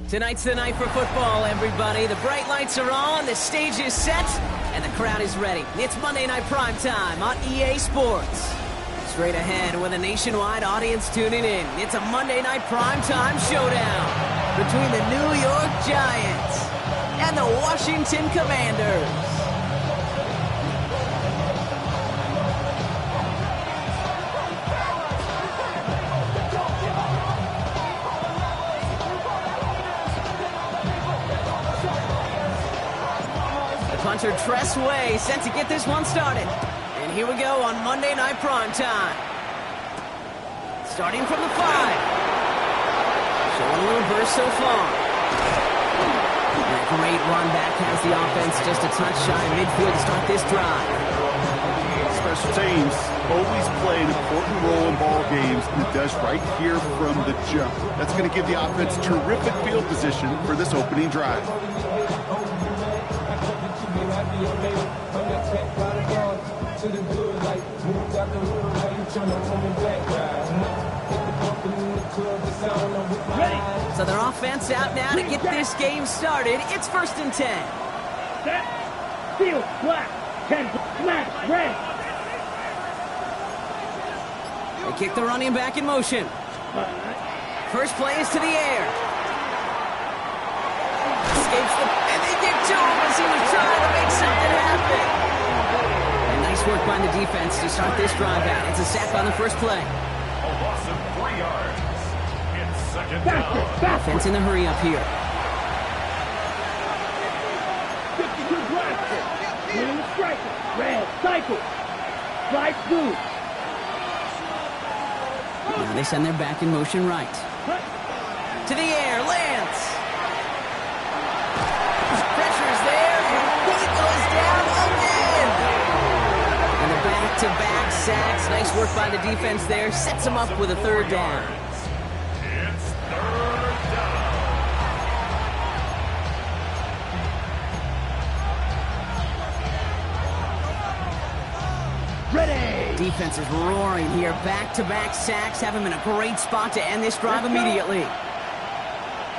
Tonight's the night for football, everybody. The bright lights are on, the stage is set, and the crowd is ready. It's Monday Night Primetime on EA Sports. Straight ahead with a nationwide audience tuning in. It's a Monday Night Primetime showdown between the New York Giants and the Washington Commanders. Punter Tress Way set to get this one started. And here we go on Monday Night Primetime. Starting from the 5. Showing a little burst so far. That great run back has the offense just a touch shy of midfield to start this drive. Special teams always play an important role in ball games, and it does right here from the jump. That's going to give the offense terrific field position for this opening drive. So their offense out now to get this game started. It's 1st and 10. Set, field, black, 10, black, red. They kick the running back in motion. First play is to the air. Escapes the... and they get to him as he was trying to make something happen. And nice work by the defense to start this drive out. It's a sack on the first play. A loss of 3 yards. It's second down. Offense in the hurry up here. 52 blaster. Winning the striker. Red, cycle. Right, blue. Now they send their back in motion right. To the air, Lance. Pressure's there, and he goes down again. And the back-to-back sacks. Nice work by the defense there. Sets him up with a 3rd down. It's 3rd down. Ready. Defense is roaring here. Back-to-back sacks have him in a great spot to end this drive immediately.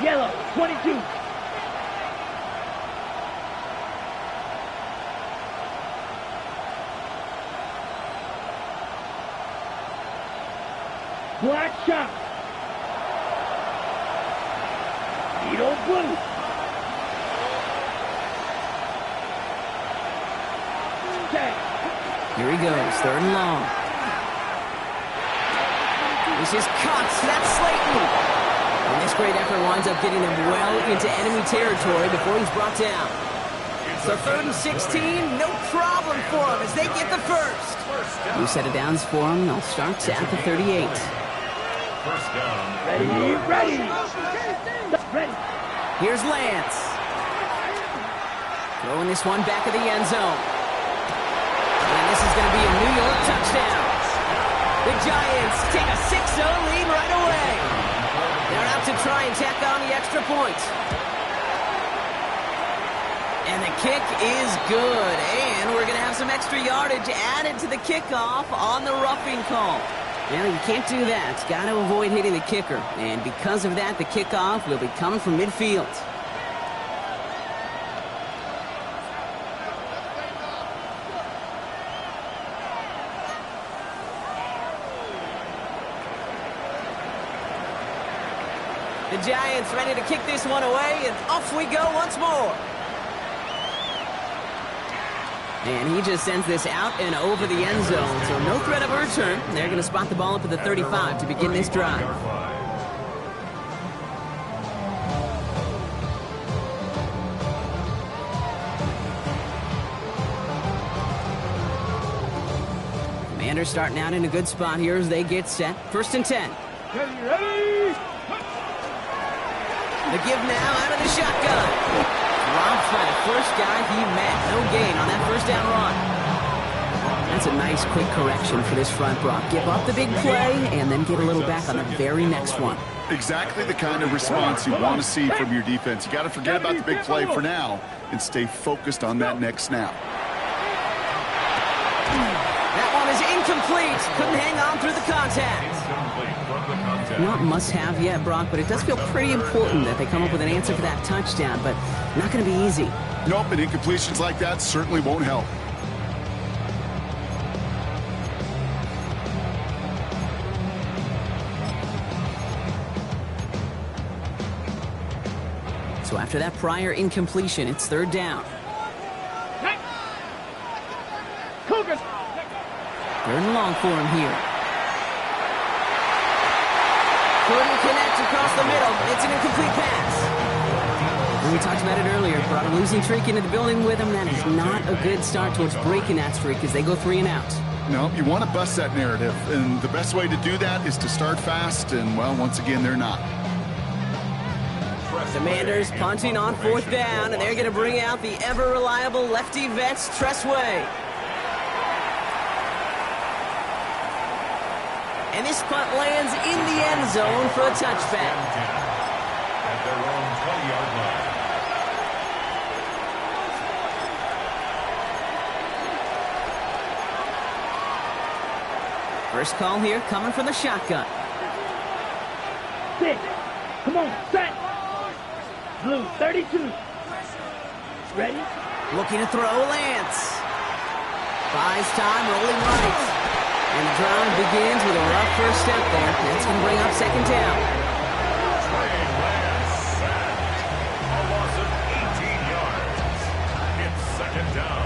Yellow, 22. Black shot. Needle blue. Okay. Here he goes, 3rd and long. This is Cox, that's Slayton. And this great effort winds up getting them well into enemy territory before he's brought down. So 3rd and 16, no problem for them as they get the first. New set of downs for them. They'll start at the 38. First down. Ready, ready. Ready. Here's Lance. Throwing this one back of the end zone. And this is going to be a New York touchdown. The Giants take a 6-0 lead right away. They're out to try and tack on the extra point. And the kick is good. And we're going to have some extra yardage added to the kickoff on the roughing call. Well, you can't do that. Got to avoid hitting the kicker. And because of that, the kickoff will be coming from midfield. The Giants ready to kick this one away, and off we go once more. And he just sends this out and over the end zone, so no threat of a return. They're going to spot the ball up at the 35 to begin this drive. Commanders starting out in a good spot here as they get set. 1st and 10. Ready. The give now out of the shotgun. Dropped by the first guy he met. No gain on that 1st down run. That's a nice quick correction for this front, Brock. Give up the big play and then get a little back on the very next one. Exactly the kind of response you want to see from your defense. You got to forget about the big play for now and stay focused on that next snap. That one is incomplete. Couldn't hang on through the contact. complete from the contest. Not must-have yet, Brock, but it does feel pretty important that they come up with an answer for that touchdown, but not going to be easy. Nope, and incompletions like that certainly won't help. So after that prior incompletion, it's third down. Cougars. Third and long for him here. Couldn't connect across the middle. It's an incomplete pass. And we talked about it earlier. Brought a losing streak into the building with him. That is not a good start towards breaking that streak as they go 3 and out. No, you want to bust that narrative, and the best way to do that is to start fast, and, well, once again, they're not. Commanders punting on fourth down, and they're going to bring out the ever-reliable lefty vets, Tressway. And this punt lands in the end zone for a touchback. At their own 20-yard line. First call here coming from the shotgun. Six. Come on, set. Blue, 32. Ready? Looking to throw, Lance. Buys time, rolling right. And the drive begins with a rough first step there. That's going to bring up second down. Trey Lance sacked. A loss of 18 yards. It's second down.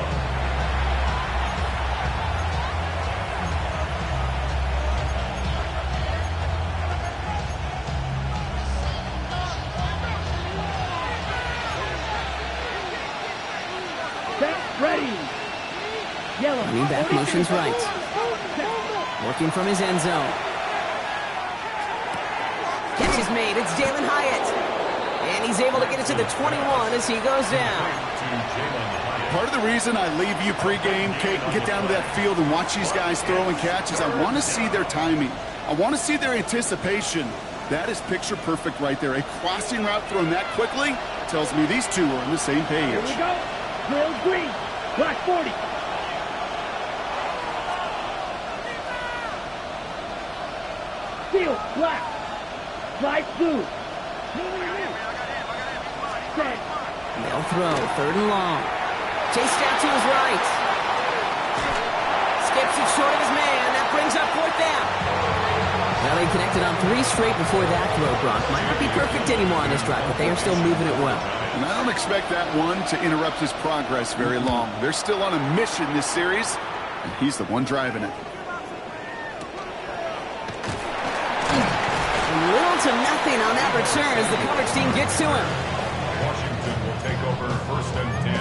Set. Ready. Yellow. Running back motions right. Working from his end zone. Catch is made. It's Jalen Hyatt. And he's able to get it to the 21 as he goes down. Part of the reason I leave you pregame, Kate, and get down to that field and watch these guys throw and catch is I want to see their timing. I want to see their anticipation. That is picture perfect right there. A crossing route thrown that quickly tells me these two are on the same page. Here we go. Drill green. Black 40. Field black. Light blue. Set. They'll throw. Third and long. Chased out to his right. Skips it short of his man. That brings up fourth down. Well, they connected on 3 straight before that throw, Brock. Might not be perfect anymore on this drive, but they are still moving it well. And I don't expect that one to interrupt his progress very long. They're still on a mission this series, and he's the one driving it. Little to nothing on that return as the coverage team gets to him. Washington will take over first and 10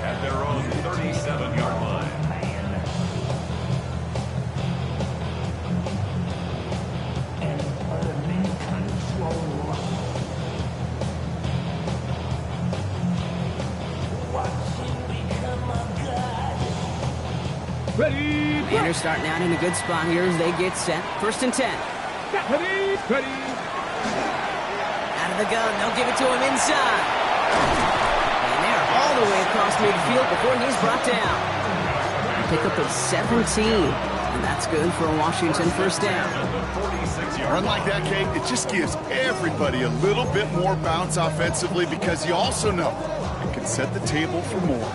at their own 37-yard line. Ready. Commanders starting out in a good spot here as they get set. First and 10. Ready. Ready. Out of the gun, they'll give it to him inside. And they're all the way across midfield before he's brought down. Pick up of 17. And that's good for a Washington first down. A run like that, Kate, it just gives everybody a little bit more bounce offensively because you also know it can set the table for more.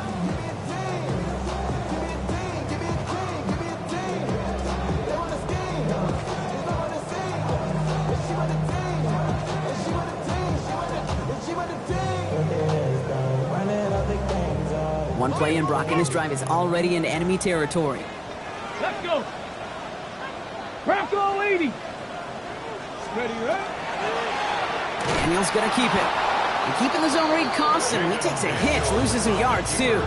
One play in, Brock, and this drive is already into enemy territory. Let's go. Bronco 80. Ready, right? Daniel's going to keep it. And keeping the zone read costs him. He takes a hit, loses some yards, too.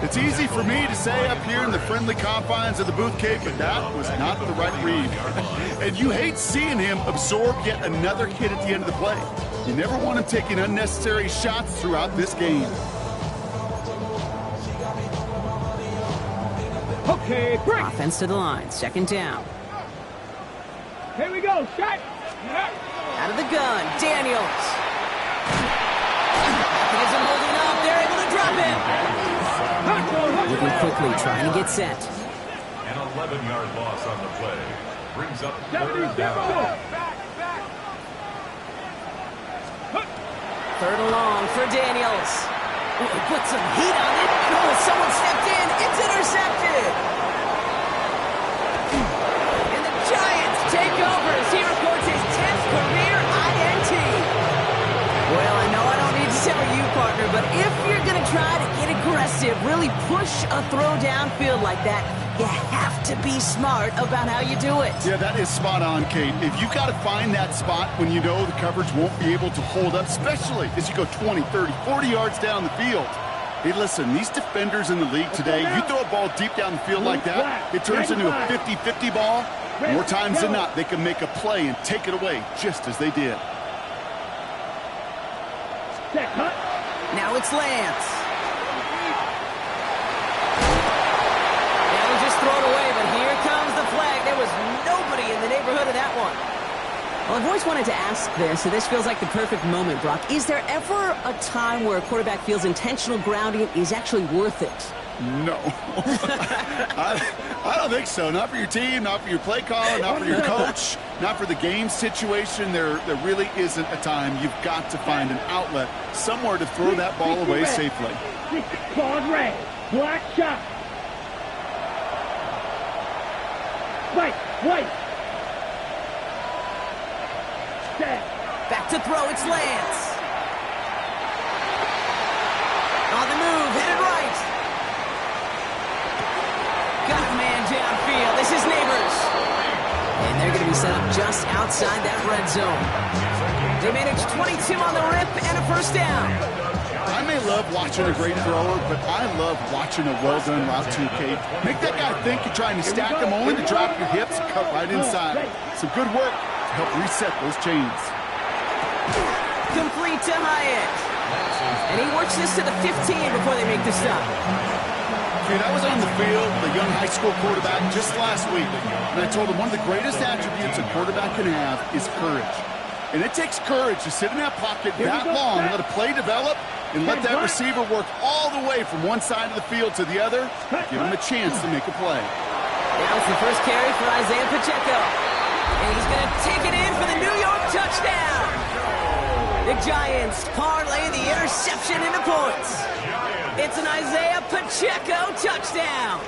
It's easy for me to say up here in the friendly confines of the booth, Kate, but that was not the right read. And you hate seeing him absorb yet another hit at the end of the play. You never want him taking unnecessary shots throughout this game. Okay, break. Offense to the line, second down. Here we go, shot. Out of the gun, Daniels. He isn't holding up. They're able to drop him. Moving quickly, trying to get set. And a 11-yard loss on the play. Brings up 70, third down. Third and long for Daniels. Oh, he put some heat on it. Oh, someone stepped in. It's intercepted. And the Giants take over as he records his 10th career INT. Well, I know I don't need to tell you, partner, but if you're going to try to get aggressive, really push a throw downfield like that, you have to be smart about how you do it. Yeah, that is spot on, Kate. If you've got to find that spot when you know the coverage won't be able to hold up, especially as you go 20, 30, 40 yards down the field. Hey, listen, these defenders in the league today, you throw a ball deep down the field like that, it turns into a 50-50 ball. More times than not, they can make a play and take it away just as they did. Now it's Lance. Throw it away, but here comes the flag. There was nobody in the neighborhood of that one. Well, I've always wanted to ask this, so this feels like the perfect moment, Brock. Is there ever a time where a quarterback feels intentional grounding is actually worth it? No. I don't think so. Not for your team, not for your play call, not for your coach, not for the game situation. There really isn't a time. You've got to find an outlet, somewhere to throw that ball away safely. Ball red. Black shot. White. Back to throw, it's Lance. On the move, headed right. Got a man downfield. This is Neighbors. And they're going to be set up just outside that red zone. They managed 22 on the rip and a first down. I may love watching a great thrower, but I love watching a well-done route too, Kate. Make that guy think you're trying to stack him only to drop your hips and cut right inside. Some good work to help reset those chains. Complete to Hyatt. And he works this to the 15 before they make the stop. Kate, I was on the field with a young high school quarterback just last week, and I told him one of the greatest attributes a quarterback can have is courage. And it takes courage to sit in that pocket that long, let a play develop, and let that receiver work all the way from one side of the field to the other, give him a chance to make a play. Now it's the first carry for Isaiah Pacheco. And he's going to take it in for the New York touchdown. The Giants parlay the interception into points. It's an Isaiah Pacheco touchdown.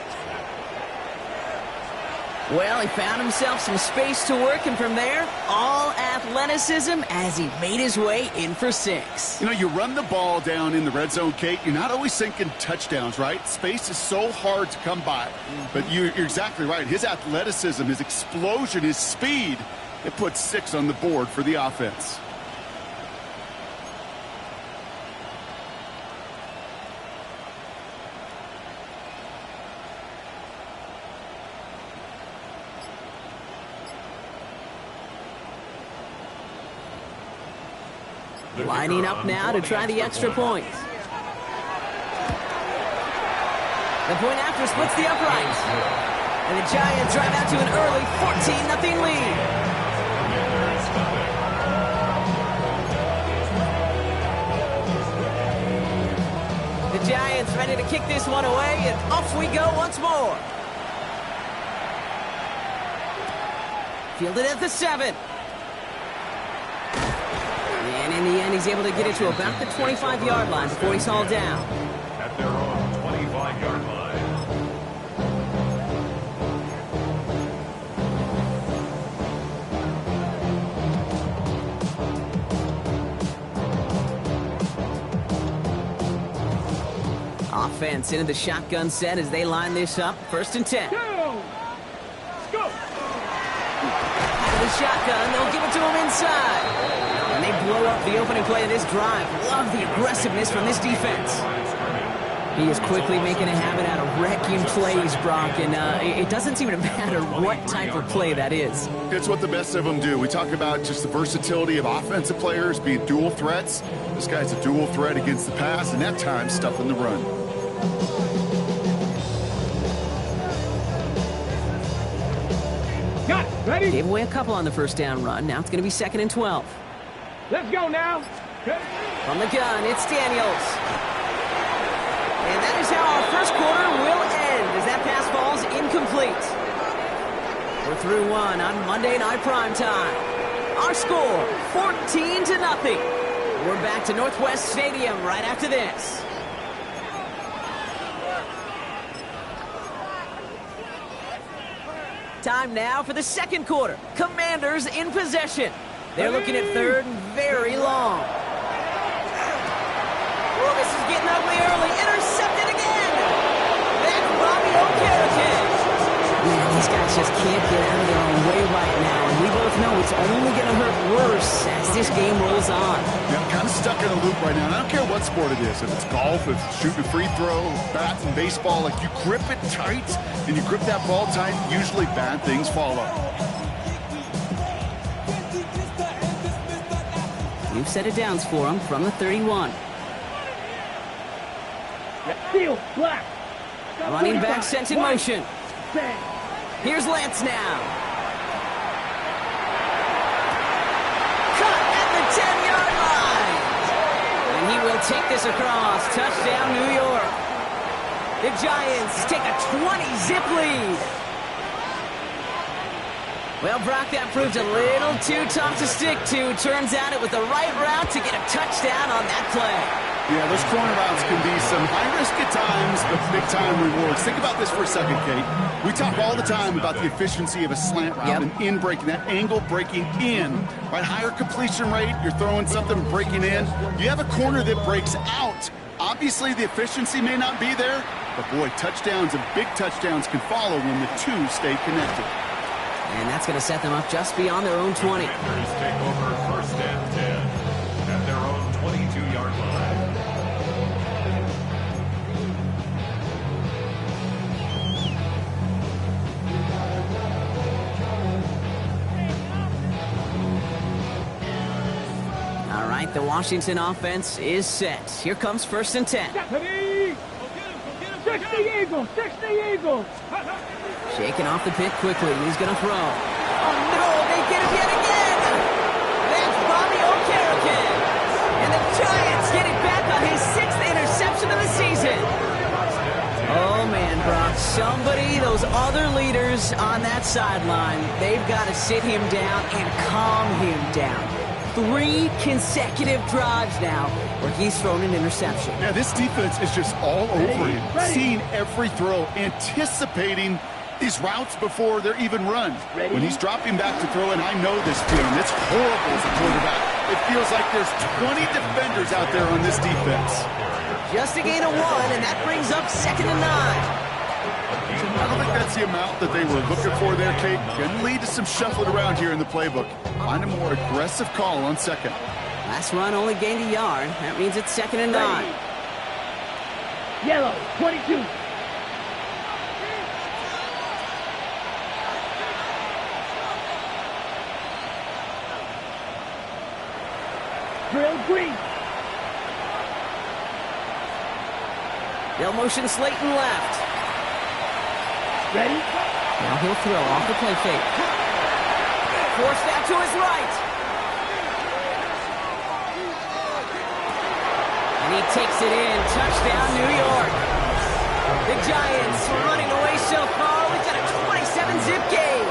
Well, he found himself some space to work, and from there, all athleticism as he made his way in for 6. You know, you run the ball down in the red zone, Kate, you're not always thinking touchdowns, right? Space is so hard to come by. But you're exactly right. His athleticism, his explosion, his speed, it puts 6 on the board for the offense. Lining up now to try the extra point. The point after splits the uprights. And the Giants drive out to an early 14-0 lead. The Giants ready to kick this one away, and off we go once more. Fielded at the 7. And in the end, he's able to get it to about the 25-yard line before he's hauled down. At their own 25-yard line. Offense into the shotgun set as they line this up. 1st and 10. Go! Go! Out of the shotgun, they'll give it to him inside. And they blow up the opening play of this drive. Love the aggressiveness from this defense. He is quickly making a habit out of wrecking plays, Brock, and it doesn't seem to matter what type of play that is. It's what the best of them do. We talk about just the versatility of offensive players being dual threats. This guy's a dual threat against the pass, and that time stuffing the run. Got it. Ready? Gave away a couple on the first down run. Now it's going to be 2nd and 12. Let's go now. Okay. From the gun, it's Daniels. And that is how our first quarter will end as that pass falls incomplete. We're through one on Monday Night Primetime. Our score, 14-0. We're back to Northwest Stadium right after this. Time now for the second quarter. Commanders in possession. They're looking at third and very long. Oh, this is getting ugly early. Intercepted again. That's Bobby Okereke. Man, these guys just can't get out of their own way right now. And we both know it's only going to hurt worse as this game rolls on. Yeah, I'm kind of stuck in a loop right now. And I don't care what sport it is. If it's golf, if it's shooting a free throw, bat and baseball, like you grip it tight and you grip that ball tight, usually bad things follow. New set of downs for him from the 31. Steal, black. Running back sent in motion. Bang. Here's Lance now. Cut at the 10-yard line. And he will take this across. Touchdown, New York. The Giants take a 20-zip lead. Well, Brock, that proved a little too tough to stick to. Turns out it was the right route to get a touchdown on that play. Yeah, those corner routes can be some high risk at times, but big-time rewards. Think about this for a second, Kate. We talk all the time about the efficiency of a slant route and in breaking, that angle breaking in, right? Higher completion rate, you're throwing something breaking in. You have a corner that breaks out. Obviously, the efficiency may not be there, but boy, touchdowns and big touchdowns can follow when the two stay connected. And that's going to set them up just beyond their own 20. Commanders take over first and 10 at their own 22-yard line. All right, the Washington offense is set. Here comes first and 10. 60 Eagles, 60 Eagles. Shaking off the pick quickly. He's going to throw. Oh, no, they get him yet again. That's Bobby Okereke. And the Giants get it back on his 6th interception of the season. Oh, man, Brock. Somebody, those other leaders on that sideline, they've got to sit him down and calm him down. 3 consecutive drives now where he's thrown an interception. Yeah, this defense is just all over him. Seeing every throw, anticipating these routes before they're even run. When he's dropping back to throw, and I know this feeling, it's horrible as a quarterback. It feels like there's 20 defenders out there on this defense. Just a gain of 1, and that brings up 2nd and 9. I don't think that's the amount that they were looking for there, Kate. Can lead to some shuffling around here in the playbook. Find a more aggressive call on second. Last run only gained a yard. That means it's 2nd and 9. Yellow, 22. Drill green. They'll motion Slayton left. Ready? Now he'll throw off the play fake. Forced out to his right. And he takes it in. Touchdown, New York. The Giants running away so far. We've got a 27-zip game.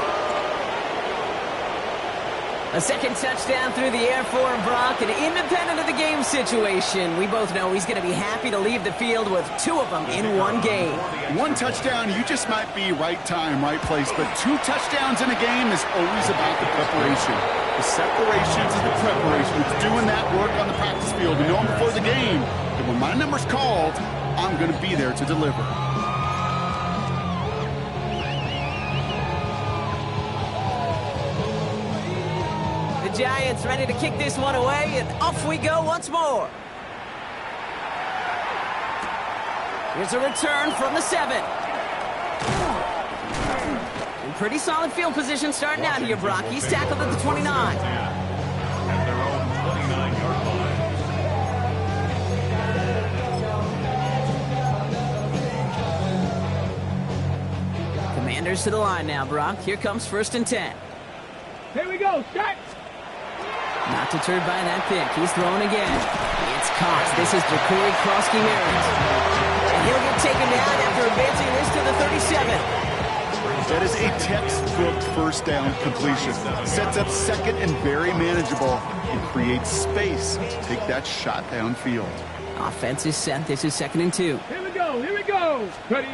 A second touchdown through the air for Brock, and independent of the game situation, we both know he's going to be happy to leave the field with 2 of them in one game. 1 touchdown, you just might be right time, right place, but 2 touchdowns in a game is always about the preparation. The separations and the preparation. It's doing that work on the practice field and knowing before the game that when my number's called, I'm going to be there to deliver. The Giants ready to kick this one away, and off we go once more. Here's a return from the 7. In pretty solid field position starting out here, Brock. He's tackled at the 29. At their own 29-yard line. Commanders to the line now, Brock. Here comes first and 10. Here we go, start. Not deterred by that pick. He's throwing again. It's caught. This is Jacory Krosky-Merritt. And he'll get taken down after advancing this to the 37. That is a textbook first down completion. Sets up second and very manageable and creates space to take that shot downfield. Offense is set. This is 2nd and 2. Here we go. Here we go. Ready.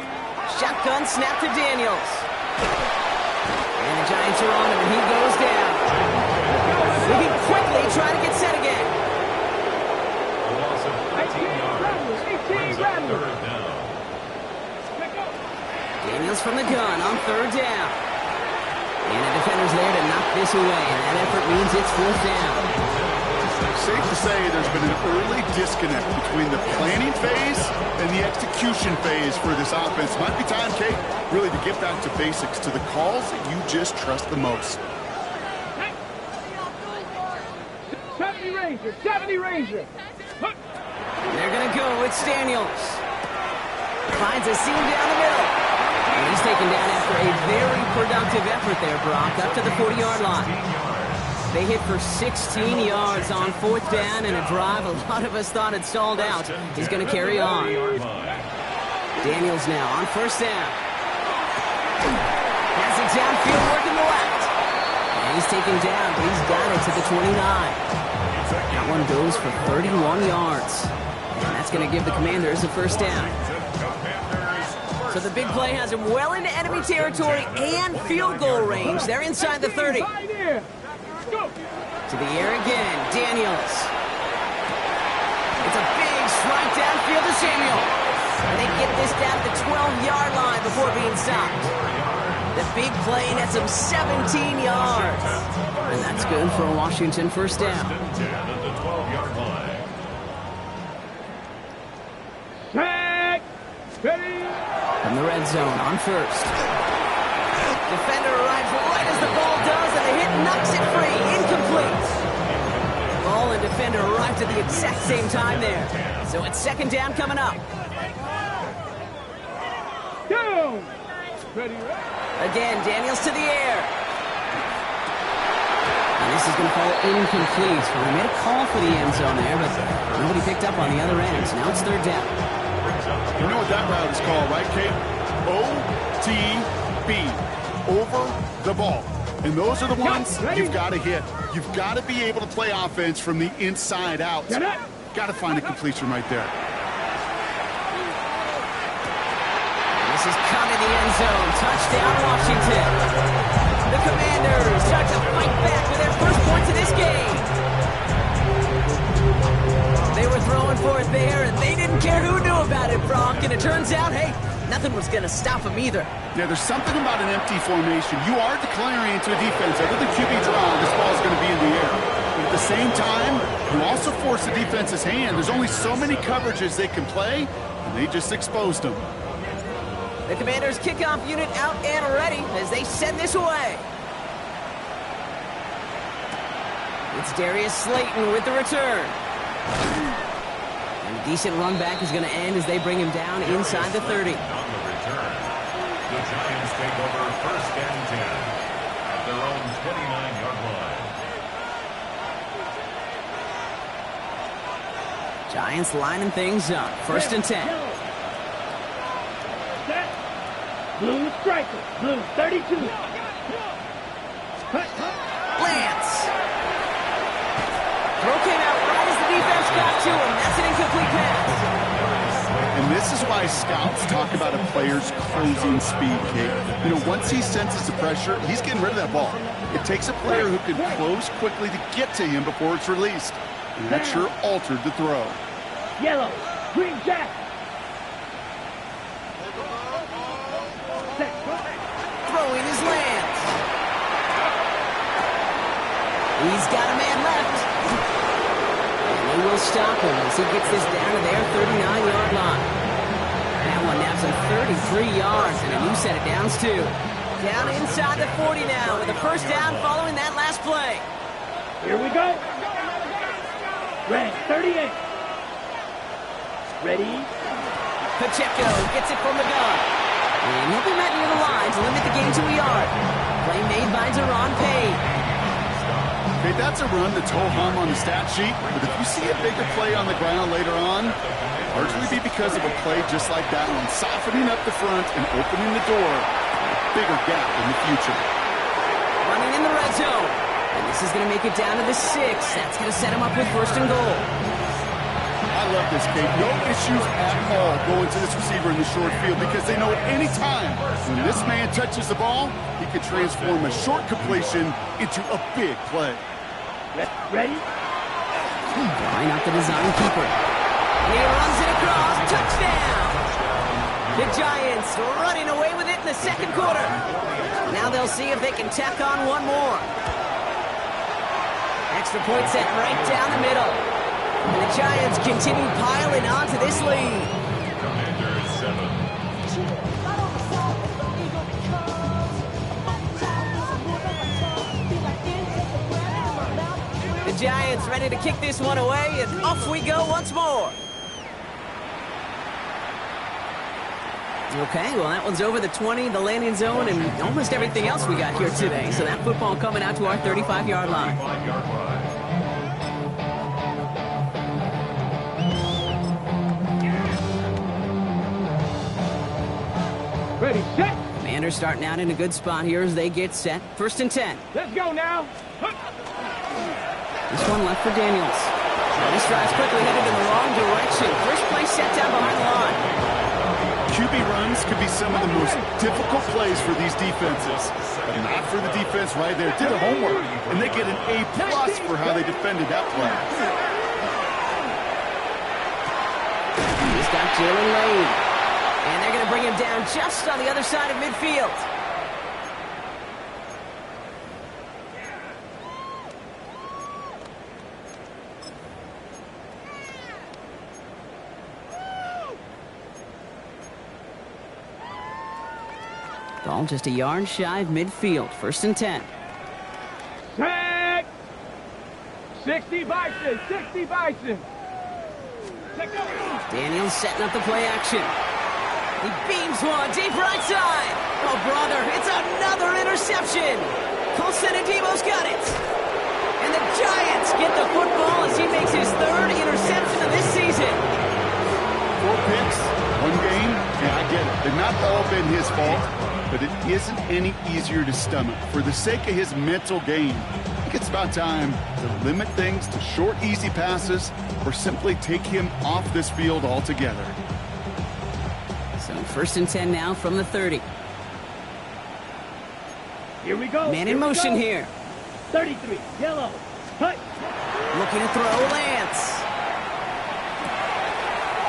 Shotgun snap to Daniels. And the Giants are on him, and he goes down. Looking quickly, trying to get set again. A loss of 13 yards. Brings up 3rd down. Daniels from the gun on 3rd down. And the defender's there to knock this away, and that effort means it's 4th down. Safe to say there's been an early disconnect between the planning phase and the execution phase for this offense. Might be time, Kate, really to get back to basics, to the calls that you just trust the most. 70 Ranger. 70 Ranger. They're going to go. It's Daniels. Finds a seam down the middle. And he's taken down after a very productive effort there, Brock, up to the 40-yard line. They hit for 16 yards on 4th down and a drive a lot of us thought had stalled out. He's going to carry on. Daniels now on 1st down. Has it downfield working the left. And he's taken down, but he's got it to the 29. That one goes for 31 yards. And that's going to give the Commanders a 1st down. So the big play has him well into enemy territory and field goal range. They're inside the 30. To the air again, Daniels. It's a big strike downfield to Samuel. And they get this down to the 12-yard line before being stopped. The big play nets him 17 yards. And that's good for a Washington 1st down. Tag. Ready. From the red zone on 1st. Defender arrives right as the ball does, and the hit knocks it free. Incomplete. Ball and defender arrived at the exact same time there. So it's 2nd down coming up. Down. Ready. Again, Daniels to the air. And this is going to fall incomplete. Well, they made a call for the end zone there, but nobody picked up on the other end. So now it's 3rd down. You know what that route is called, right, Kate? OTB. Over the ball. And those are the ones you've got to hit. You've got to be able to play offense from the inside out. Got to find a completion right there. This is caught in the end zone. Touchdown, Washington. The Commanders start to fight back with their first points of this game. They were throwing for it there, and they didn't care who knew about it, Brock. And it turns out, hey, nothing was going to stop them either. Yeah, there's something about an empty formation. You are declaring to a defense, under the QB draw, this ball is going to be in the air. But at the same time, you also force the defense's hand. There's only so many coverages they can play, and they just exposed them. The Commanders' kickoff unit out and ready as they send this away. It's Darius Slayton with the return. And a decent run back is going to end as they bring him down inside the 30. On the return, the Giants take over 1st and 10 at their own 29-yard line. Giants lining things up. 1st and 10. Set. Blue striker. Blue 32. Lance. Throw came out right as the defense got to him. That's an incomplete pass. And this is why scouts talk about a player's closing speed, Kate. You know, once he senses the pressure, he's getting rid of that ball. It takes a player who can close quickly to get to him before it's released. And that sure altered the throw. Yellow. Green jack. Throwing his Lance. He's got a man left. And they will stop him as he gets this down to their 39-yard line. That one naps him 33 yards and a new set of downs, too. Down inside the 40 now with a 1st down following that last play. Here we go. Red 38. Ready. Pacheco gets it from the gun. And he'll be met near the line to limit the game to a yard. Play made by Deron Payne. Okay, that's a run that's ho-hum on the stat sheet, but if you see a bigger play on the ground later on, largely be because of a play just like that one, softening up the front and opening the door bigger gap in the future. Running in the red zone. And this is going to make it down to the 6. That's going to set him up with 1st and goal. I love this, Kate. No issues at all going to this receiver in the short field because they know at any time when this man touches the ball, he can transform a short completion into a big play. Ready? Line up the design keeper. And he runs it across. Touchdown! The Giants running away with it in the 2nd quarter. Now they'll see if they can tack on one more. Extra point set right down the middle. And the Giants continue piling on to this lead. Commanders 7. The Giants ready to kick this one away, and off we go once more. Okay, well, that one's over the 20, the landing zone, and almost everything else we got here today. So that football coming out to our 35-yard line. 35-yard line. Ready, set. Commanders starting out in a good spot here as they get set. 1st and 10. Let's go now. This one left for Daniels. Now this drive's quickly headed in the wrong direction. First play set down behind the line. QB runs could be some of the most difficult plays for these defenses, but not for the defense right there. Did their homework, and they get an A+ for how they defended that play. He's got Jalen Lane. And they're going to bring him down just on the other side of midfield. Ball just a yard shy of midfield. 1st and 10. Tag. 60 Bison. 60 Bison. Daniels setting up the play action. He beams one deep right side. Oh, brother, it's another interception. Colson Adebo's got it. And the Giants get the football as he makes his 3rd interception of this season. 4 picks, 1 game. Yeah, I get it. They've not all been his fault, but it isn't any easier to stomach. For the sake of his mental game, I think it's about time to limit things to short, easy passes or simply take him off this field altogether. So 1st and 10 now from the 30. Here we go. Man in motion here. 33. Yellow. Cut. Looking to throw Lance.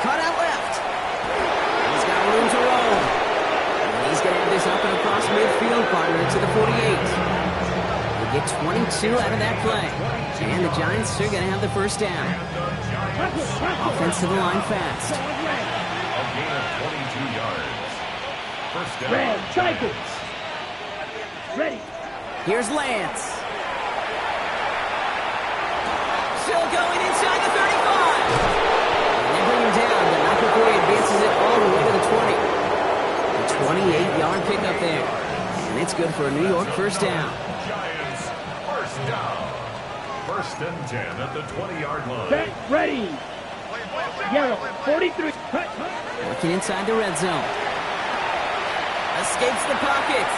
Cut out left. He's got room to roll. And he's going to have this up and across midfield, partner to the 48. They get 22 out of that play. And the Giants are going to have the 1st down. Offense to the line fast. A gain of 22 yards. 1st down. Red cycle. Ready. Here's Lance. Still going inside the 35. And they bring him down, but not before he advances it all the way to the 20. A 28-yard pickup there. And it's good for a New York 1st down. Giants 1st down. 1st and 10 at the 20-yard line. Set. Ready. Yellow. 43. Cut. Working inside the red zone. Escapes the pocket.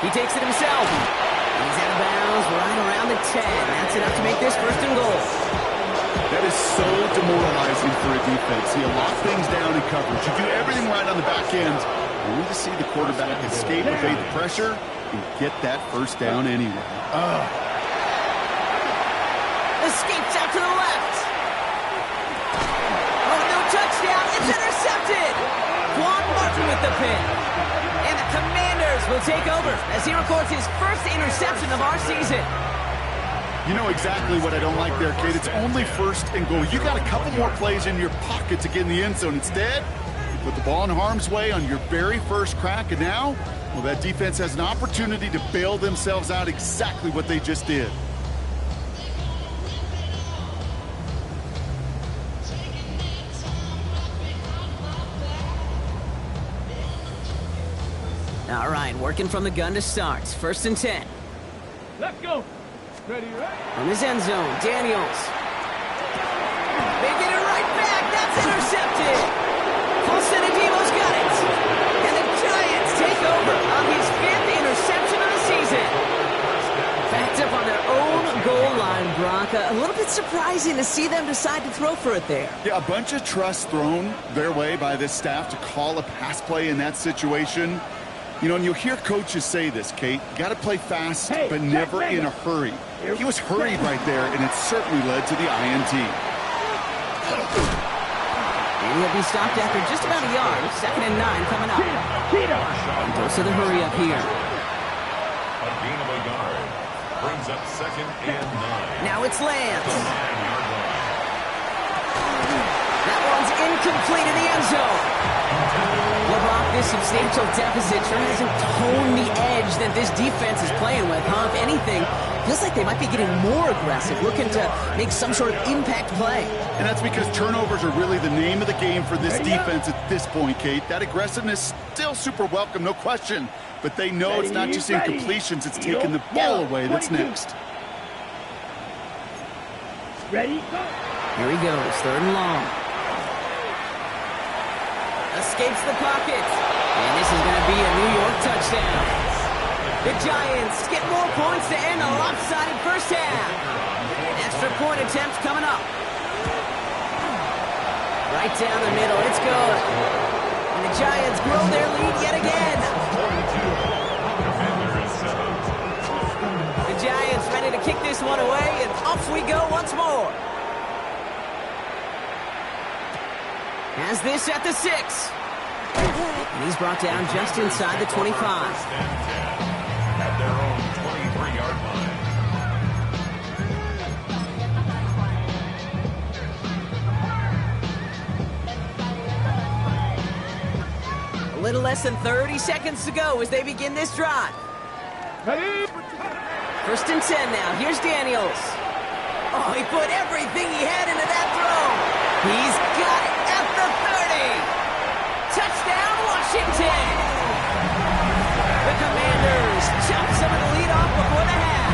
He takes it himself. He's out of bounds right around the 10. That's enough to make this 1st and goal. That is so demoralizing for a defense. You lock things down in coverage. You do everything right on the back end. Only to see the quarterback escape, evade the pressure, and get that 1st down anyway. Escapes out to the left. Oh, no touchdown. It's intercepted. Quan Martin with the pin. And the Commanders will take over as he records his 1st interception of our season. You know exactly what I don't like there, Kate. It's only 1st and goal. You got a couple more plays in your pocket to get in the end zone. Instead, you put the ball in harm's way on your very 1st crack, and now, well, that defense has an opportunity to bail themselves out exactly what they just did. All right, working from the gun to start. 1st and 10. Let's go. Ready, ready. From his end zone, Daniels. They get it right back. That's intercepted. Colson Adebo's got it. And the Giants take over little bit surprising to see them decide to throw for it there. Yeah, a bunch of trust thrown their way by this staff to call a pass play in that situation. You know, and you'll hear coaches say this, Kate. Got to play fast, but never in a hurry. He was hurried right there, and it certainly led to the INT. And he'll be stopped after just about a yard. 2nd and 9 coming up. And goes to the hurry up here. A gain of a yard. Brings up 2nd and 9. Now it's Lance. The 9-yard line. That one's incomplete in the end zone. LeBron, this substantial deficit sure hasn't toned the edge that this defense is playing with, huh? If anything, feels like they might be getting more aggressive, looking to make some sort of impact play. And that's because turnovers are really the name of the game for this defense at this point, Kate. That aggressiveness still super welcome, no question. But they know it's not just incompletions, it's taking the ball away that's next. Ready, go. Here he goes, 3rd and long. Escapes the pocket. And this is going to be a New York touchdown. The Giants get more points to end a lopsided first half. An extra point attempt coming up. Right down the middle, it's good. And the Giants grow their lead yet again. The Giants ready to kick this one away, and off we go once more. Has this at the 6. And he's brought down just inside the 25. At their own 23-yard line. A little less than 30 seconds to go as they begin this drive. Ready? 1st and 10 now. Here's Daniels. Oh, he put everything he had into that throw. He's got it at the 30. Touchdown, Washington. The Commanders chop some of the lead off before the half.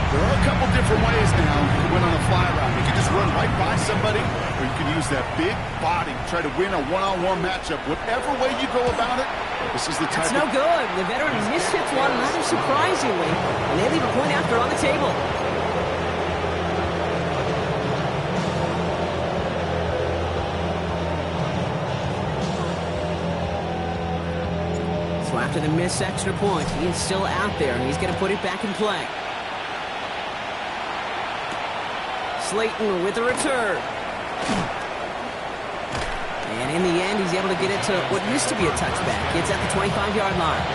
There are a couple different ways now to win on a fly route. You can just run right by somebody, or you can use that big body, try to win a one-on-one matchup. Whatever way you go about it, this is the type It's no good. The veteran mishits one rather surprisingly, and they leave a point after on the table. So after the missed extra point, he is still out there, and he's going to put it back in play. Slayton with a return. And in the end, he's able to get it to what used to be a touchback. It's at the 25-yard line.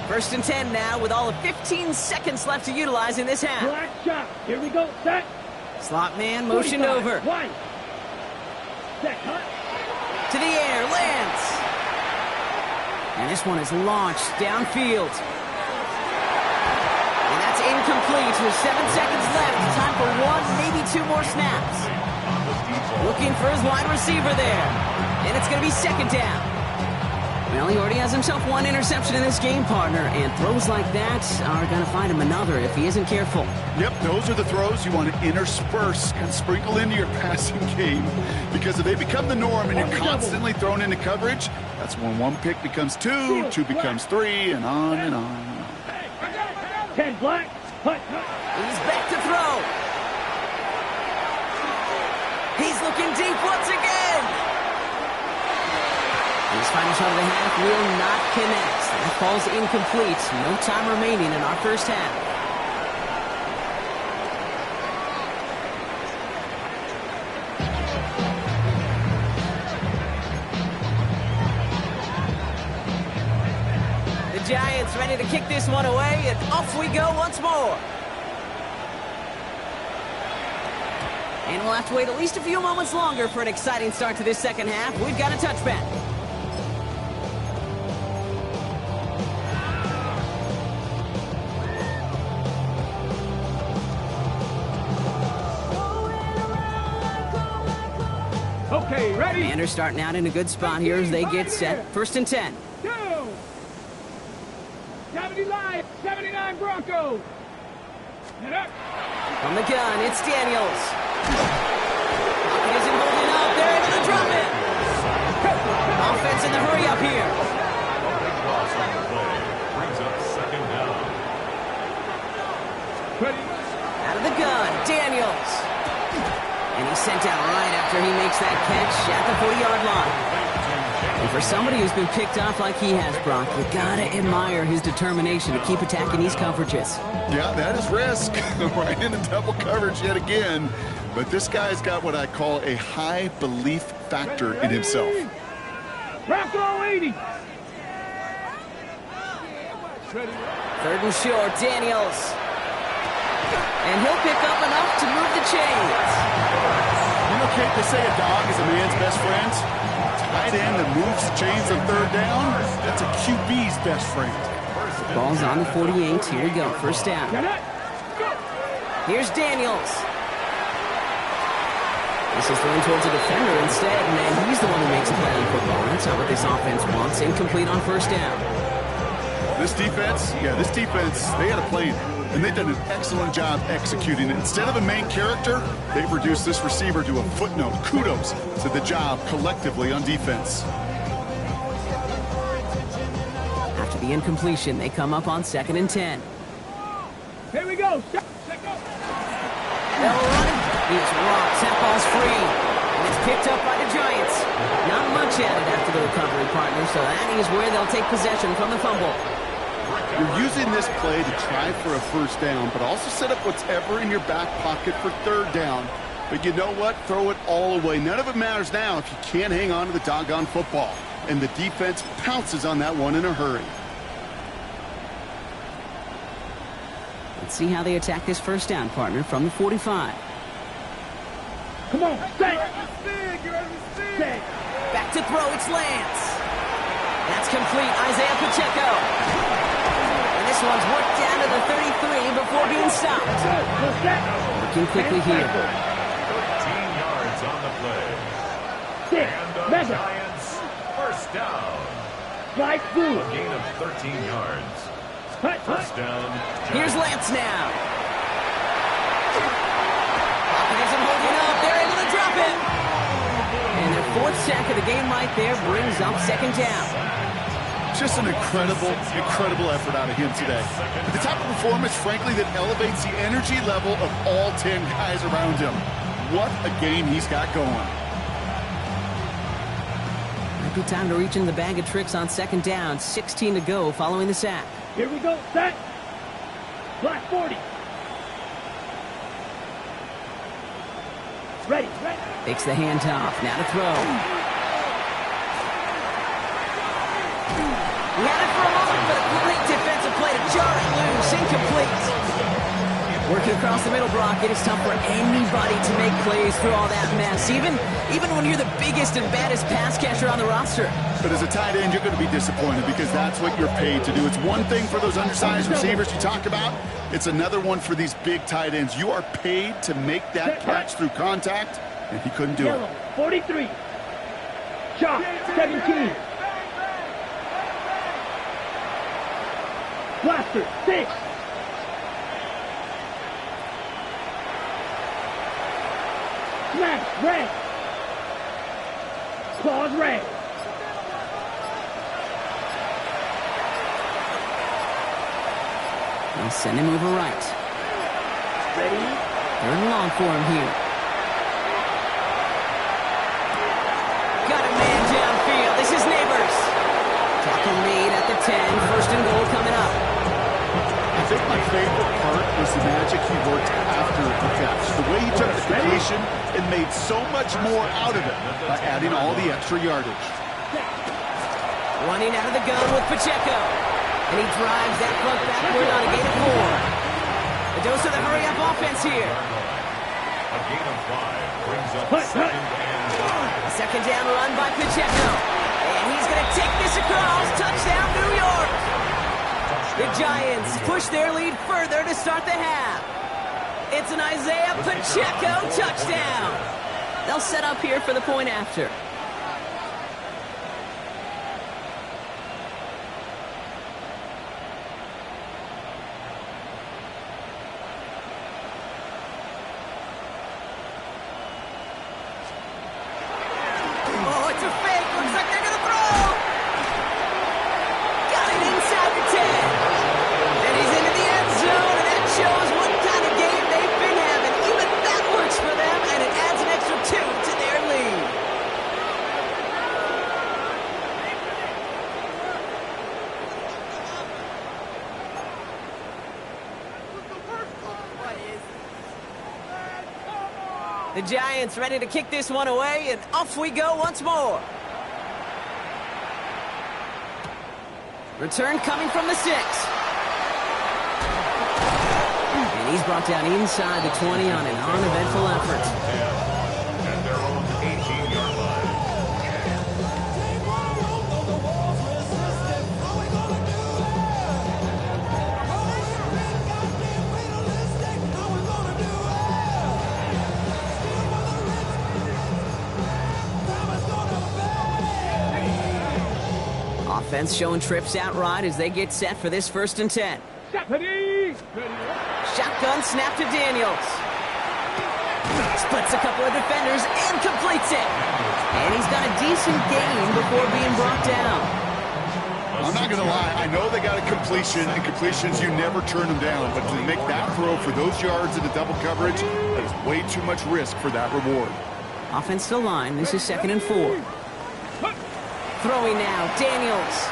First and 10 now with all of 15 seconds left to utilize in this half. Black shot. Here we go. Set. Slot man motioned over. One. Set. Cut. To the air, Lance. And this one is launched downfield. And that's incomplete with 7 seconds left. Time for 1, maybe 2 more snaps. Looking for his wide receiver there. And it's going to be 2nd down. Well, he already has himself 1 interception in this game, partner, and throws like that are going to find him another if he isn't careful. Yep, those are the throws you want to intersperse and sprinkle into your passing game, because if they become the norm and you're constantly thrown into coverage, that's when 1 pick becomes 2, 2 becomes 3, and on and on and on. 10 black. Hut. He's back to throw. He's looking deep once again. His final shot of the half will not connect. That falls incomplete. No time remaining in our first half. The Giants ready to kick this one away, and off we go once more. And we'll have to wait at least a few moments longer for an exciting start to this second half. We've got a touchback. Commanders starting out in a good spot here as they get set. 1st and 10. 79 Broncos. Head up. From the gun, it's Daniels. He isn't holding up. They're able to drop it. Offense in the hurry up here. Big loss on the play. Brings up 2nd down. Out of the gun, Daniels. And he's sent out right after he makes that catch at the 40-yard line. And for somebody who's been picked off like he has, Brock, you gotta admire his determination to keep attacking these coverages. Yeah, that is risk. Right into double coverage yet again. But this guy's got what I call a high belief factor in himself. Bronco 80. 3rd and short, Daniels. And he'll pick up enough to move the chains. You know, Kate, they say a dog is a man's best friend. Tight end that moves the chains on 3rd down, that's a QB's best friend. Ball's on the 48. Here we go. 1st down. Here's Daniels. This is thrown towards a defender instead, and he's the one who makes a play on football. That's not what this offense wants. Incomplete on 1st down. This defense, they had a plan, and they've done an excellent job executing it. Instead of a main character, they've reduced this receiver to a footnote. Kudos to the job collectively on defense. After the incompletion, they come up on 2nd and 10. Here we go. They'll run it. He's rocked. That ball's free. And it's picked up by the Giants. Not much added after the recovery, partner, so that is where they'll take possession from the fumble. You're using this play to try for a 1st down, but also set up whatever in your back pocket for 3rd down. But you know what? Throw it all away. None of it matters now if you can't hang on to the doggone football. And the defense pounces on that one in a hurry. Let's see how they attack this 1st down, partner, from the 45. Come on, stay. Back to throw, it's Lance. That's complete, Isaiah Pacheco. And this one's worked down to the 33 before being stopped. Working quickly here. 13 yards on the play. And the Giants, 1st down. Right through. A gain of 13 yards. 1st down. Here's Lance now. Pocket isn't holding up. They're able to drop it. And their 4th sack of the game right there brings up 2nd down. Just an incredible effort out of him today. The type of performance, frankly, that elevates the energy level of all 10 guys around him. What a game he's got going. Might be time to reach in the bag of tricks on 2nd down. 16 to go following the sack. Here we go, set. Black 40. Ready. Takes the handoff. Now to throw. He had it for a moment, but a great defensive play to jar it loose. Incomplete. Working across the middle, Brock, it is tough for anybody to make plays through all that mess, even when you're the biggest and baddest pass catcher on the roster. But as a tight end, you're going to be disappointed because that's what you're paid to do. It's one thing for those undersized receivers you talk about. It's another one for these big tight ends. You are paid to make that catch through contact, and he couldn't do it. 43. Shot, 17. Blaster, 6. Smash, red. Claws, red. They'll send him over right. Ready? 3rd and long for him here. Got a man downfield. This is Neighbors. Tackle made at the 10. 1st and goal coming up. I think my favorite part was the magic he worked after the catch. The way he took the completion and made so much more out of it by adding all the extra yardage. Running out of the gun with Pacheco. And he drives that puck backward on a gain of 4. A dose of the hurry-up offense here. A gain of 5 brings up 2nd and 5. A 2nd down run by Pacheco. And he's going to take this across. Touchdown, New York. The Giants push their lead further to start the half. It's an Isaiah Pacheco touchdown. They'll set up here for the point after. The Giants ready to kick this one away, and off we go once more. Return coming from the 6. And he's brought down inside the 20 on an uneventful effort. At their own 18-yard line. Offense showing trips out right as they get set for this 1st and 10. Shotgun snap to Daniels. Splits a couple of defenders and completes it. And he's done a decent gain before being brought down. I'm not going to lie. I know they got a completion, and completions, you never turn them down. But to make that throw for those yards in the double coverage, that is way too much risk for that reward. Offense to line. This is 2nd and 4. Throwing now, Daniels.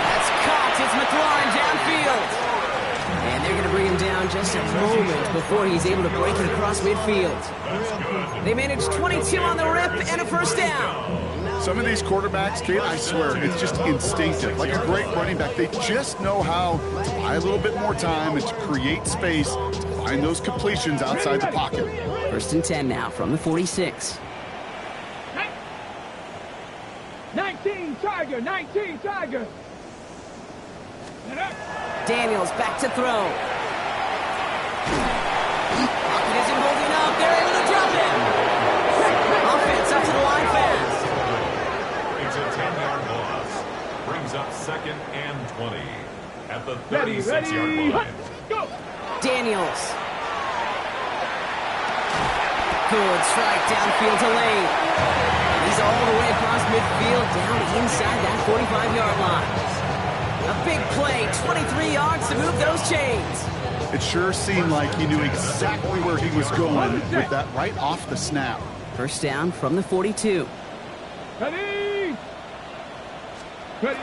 That's caught. It's McLaurin downfield. And they're going to bring him down just a moment before he's able to break it across midfield. They managed 22 on the rip and a 1st down. Some of these quarterbacks, Kate, I swear, it's just instinctive. Like a great running back, they just know how to buy a little bit more time and to create space to find those completions outside the pocket. 1st and 10 now from the 46. 19 Tiger, 19 Tiger. Daniels back to throw. Pocket isn't holding up. They're able to drop him. Offense up to the line fast. It's a 10-yard loss. Brings up 2nd and 20 at the 36-yard line. Go. Daniels. Good strike downfield to Lane. He's all the way across midfield down inside that 45-yard line. A big play, 23 yards to move those chains. It sure seemed like he knew exactly where he was going with that right off the snap. 1st down from the 42. Ready. Ready.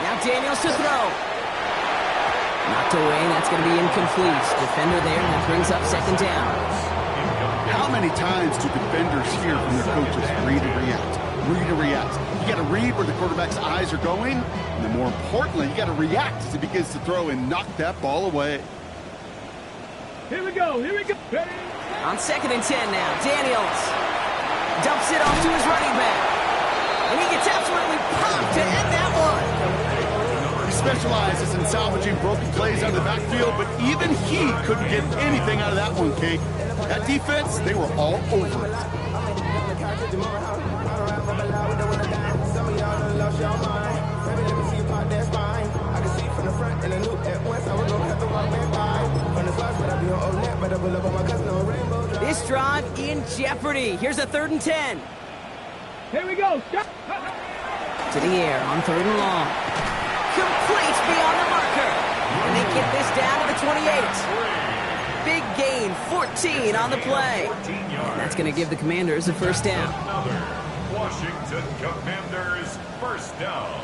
Now Daniels to throw. Knocked away, that's going to be incomplete. Defender there, and that brings up 2nd down. How many times do defenders hear from their coaches, read and react, read and react? You got to read where the quarterback's eyes are going, and then more importantly, you got to react as he begins to throw and knock that ball away. Here we go. Here we go. Ready. On 2nd and 10 now, Daniels dumps it off to his running back. And he gets absolutely pumped to end that one. He specializes in salvaging broken plays out of the backfield, but even he couldn't get anything out of that one, Kate. That defense, they were all over it. This drive in jeopardy. Here's a 3rd and 10. Here we go. To the air on 3rd and long. Complete beyond the marker. And they get this down to the 28. Big gain, 14 on the play. And that's going to give the Commanders a 1st down. Another Washington Commanders 1st down.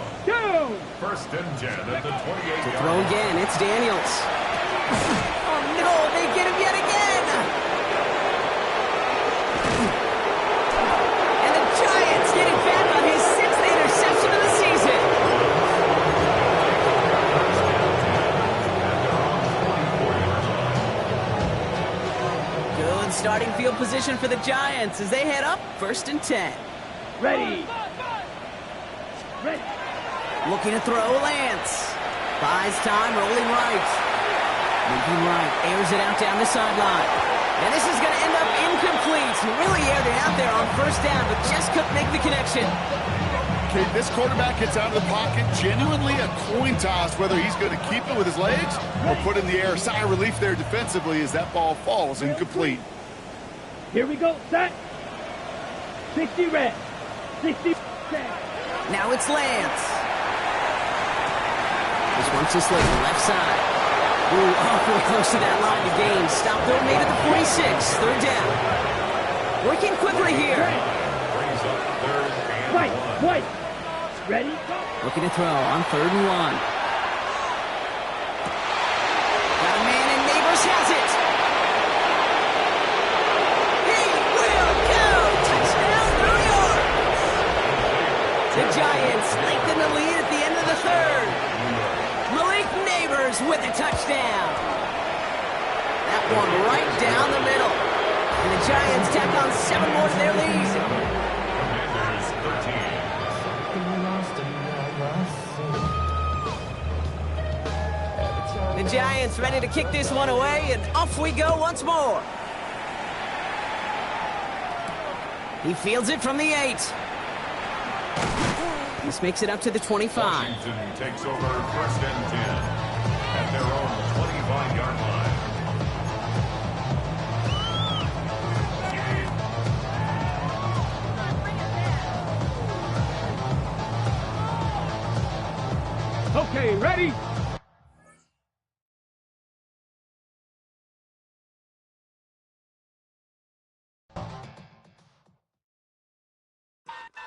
1st and 10 at the 28-yard To throw again, it's Daniels. Oh no, they get him yet again. And the Giants getting back on his 6th interception of the season. Good starting field position for the Giants as they head up 1st and 10. Ready. Ready. Looking to throw, Lance. Buys time, rolling right. Moving right, airs it out down the sideline. And this is going to end up incomplete. He really aired it out there on 1st down, but just couldn't make the connection. Okay, this quarterback gets out of the pocket, genuinely a coin toss whether he's going to keep it with his legs or put it in the air. Sigh of relief there defensively as that ball falls incomplete. Here we go. Set. 60 red. 60 set. Now it's Lance. This one's to Slayton, left side. Ooh, awfully close to that line to gain. Stop though, made it to 46. 3rd down. Working quickly here. brings up 3rd and Right. 1. Right. Ready. Looking to throw on 3rd and 1. Got a man and Neighbors has it. Jaguars with a touchdown. That one right down the middle. And the Giants tack on 7 more to their lead. Commanders 13. The Giants ready to kick this one away, and off we go once more. He fields it from the 8. This makes it up to the 25. Washington takes over 1st and 10 at their own 25-yard line. Okay, ready?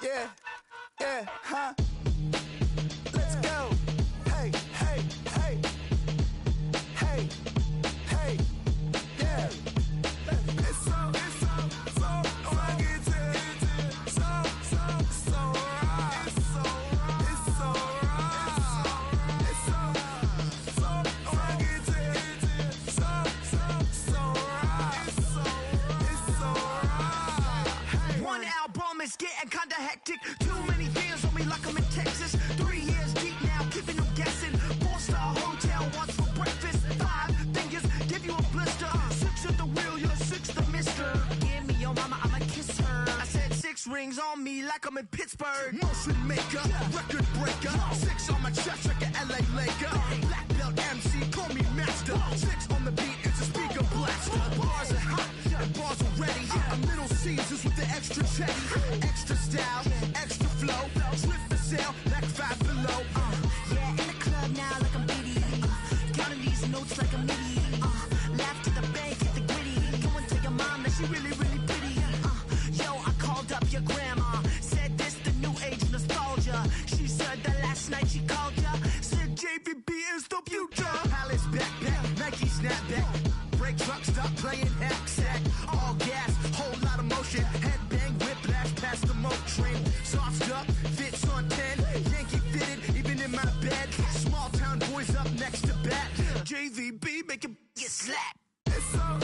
Yeah, yeah, huh? Let's go. Hey, hey, hey. Hey, hey, yeah. It's so rugged. So right. It's so rugged. It's so right. One album is getting kinda hectic. Too many fans on me like I'm in Texas. 3 years deep now, keeping them guessing. 4-star hotel, once for breakfast. 5 fingers, give you a blister. 6 at the wheel, you're 6 the mister. Give me your mama, I'ma kiss her. I said 6 rings on me like I'm in Pittsburgh. Motion maker, record breaker. 6 on my chest like an LA Laker. Black belt MC, call me master. 6 on the beat, it's a speaker blaster. Bars are hot, and bars are ready. A Middle Caesars with the extra check. Extra style, extra flow. Swift for sale, like 5 below. Yeah, in the club now like I'm Diddy. Counting these notes like a MIDI. Laugh to the bank, hit the gritty. Go and tell your mom that she really, really pretty. Yo, I called up your grandma. Said this the new age nostalgia. She said that last night she called ya. Said JVB is the future. Palace backpack, Nike snapback. Break truck, stop playing hack sack. All gas, whole lot of motion. Headbang, whiplash, past the moat train. Soft up, fits on 10. Yankee fitted, even in my bed. Small town boys up next to bat. JVB, make it get slapped. It's so